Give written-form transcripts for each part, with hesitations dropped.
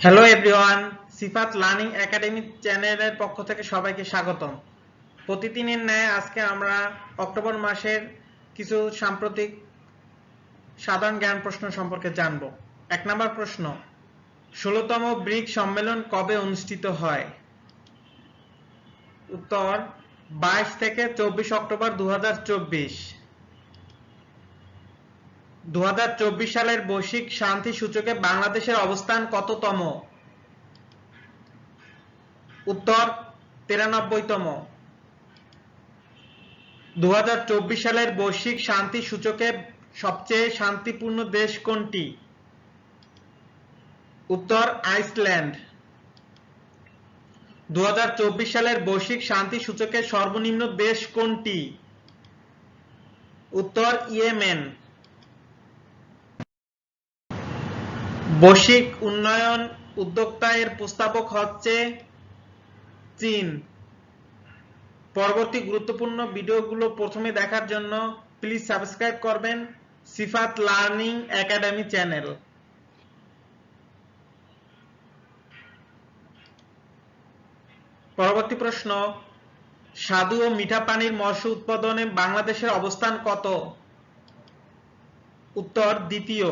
Hello everyone, সিফাত learning academy চ্যানেলের পক্ষ থেকে সবাইকে স্বাগতম। প্রতিদিনের ন্যায় আজকে আমরা অক্টোবর মাসের কিছু সাম্প্রতিক সাধারণ জ্ঞান প্রশ্ন সম্পর্কে জানব। 1 নম্বর প্রশ্ন, 16তম ব্রিক্স সম্মেলন কবে অনুষ্ঠিত হয়? উত্তর 22 থেকে 24 অক্টোবর 2024। 2024 সালের বৈশ্বিক শান্তি সূচকে বাংলাদেশের অবস্থান কততম? উত্তর 93তম। 2024 সালের বৈশ্বিক শান্তি সূচকে সবচেয়ে শান্তিপূর্ণ দেশ কোনটি? উত্তর আইসল্যান্ড। 2024 সালের বৈশ্বিক শান্তি সূচকে সর্বনিম্ন দেশ কোনটি? উত্তর ইয়েমেন। বৈশ্বিক উন্নয়ন উদ্যোক্তা এর প্রস্তাবক হচ্ছে চীন। পরবর্তী গুরুত্বপূর্ণ ভিডিওগুলো প্রথমে দেখার জন্য প্লিজ সাবস্ক্রাইব করবেন সিফাত লার্নিং একাডেমি চ্যানেল। পরবর্তী প্রশ্ন, স্বাদু ও মিঠা পানির মৎস্য উৎপাদনে বাংলাদেশের অবস্থান কত? উত্তর দ্বিতীয়।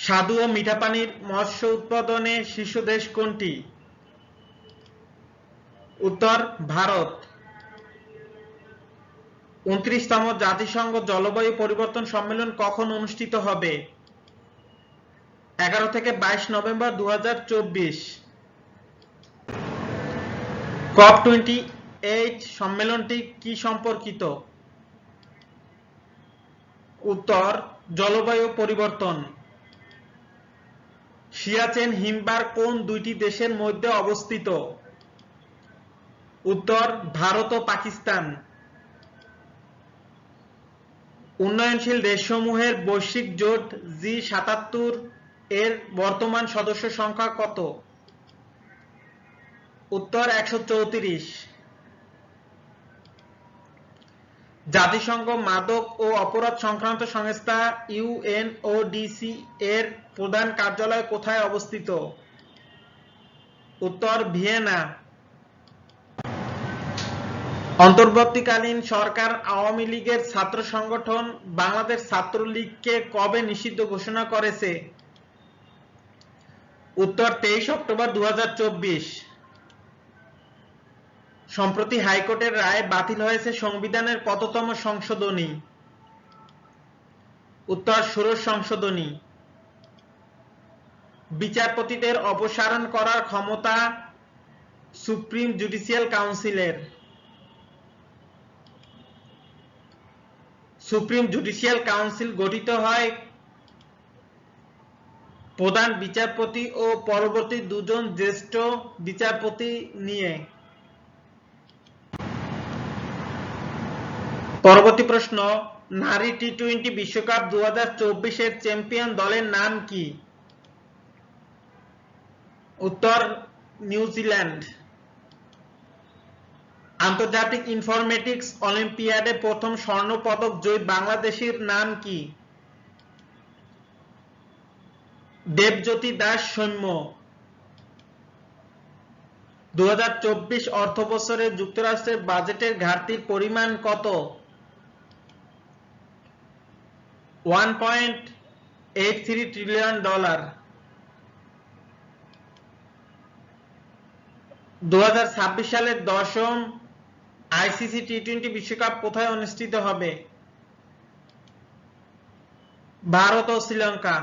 স্বাদু ও মিঠা পানির মৎস্য উৎপাদনে শীর্ষ দেশ কোনটি? উত্তর ভারত। 29তম জাতিসংঘ জলবায়ু পরিবর্তন সম্মেলন কখন অনুষ্ঠিত হবে? 11 থেকে 22 নভেম্বর 2024। COP28 সম্মেলনটি কি সম্পর্কিত? উত্তর জলবায়ু পরিবর্তন। সিয়াচেন হিমবাহ কোন দুইটি দেশের মধ্যে অবস্থিত? উত্তর ভারত ও পাকিস্তান। উন্নয়নশীল দেশসমূহের বৈশ্বিক জোট G77 এর বর্তমান সদস্য সংখ্যা কত? উত্তর 134। জাতিসংঘ মাদক ও অপরাধ সংক্রান্ত সংস্থা UNODC এর প্রধান কার্যালয় কোথায় অবস্থিত? উত্তর ভিয়েনা। অন্তর্বর্তীকালীন সরকার আওয়ামী লীগের ছাত্র সংগঠন বাংলাদেশ ছাত্রলীগকে কবে নিষিদ্ধ ঘোষণা করেছে? উত্তর 23 অক্টোবর 2024। সম্প্রতি হাইকোর্টের রায় বাতিল হয়েছে সংবিধানের কততম সংশোধনী? উত্তর 16 সংশোধনী। বিচারপতিদের অপসারণ করার ক্ষমতা সুপ্রিম জুডিশিয়াল কাউন্সিলের। সুপ্রিম জুডিশিয়াল কাউন্সিল গঠিত হয় প্রধান বিচারপতি ও পরবর্তী দুজন জ্যেষ্ঠ বিচারপতি নিয়ে। পরবর্তী প্রশ্ন, নারী টি-20 বিশ্বকাপ 2024 এর চ্যাম্পিয়ন দলের নাম কি? উত্তর নিউজিল্যান্ড। আন্তর্জাতিক ইনফরমেটিক্স অলিম্পিয়াডে প্রথম স্বর্ণ পদক জয়ী বাংলাদেশীর নাম কি? দেবজ্যোতি দাস সৌম্য। 2024 অর্থবছরে যুক্তরাষ্ট্রের বাজেটের ঘাটতির পরিমাণ কত? $1.83 ট্রিলিয়ন। 2026 সালের 10ম আইসিসি টি-20 বিশ্বকাপ কোথায় অনুষ্ঠিত হবে? ভারত ও শ্রীলঙ্কা।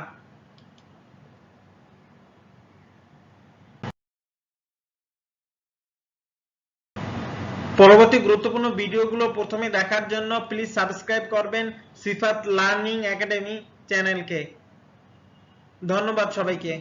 পরবর্তী গুরুত্বপূর্ণ ভিডিওগুলো প্রথমে দেখার জন্য প্লিজ সাবস্ক্রাইব করবেন সিফাত লার্নিং একাডেমি চ্যানেলকে। ধন্যবাদ সবাইকে।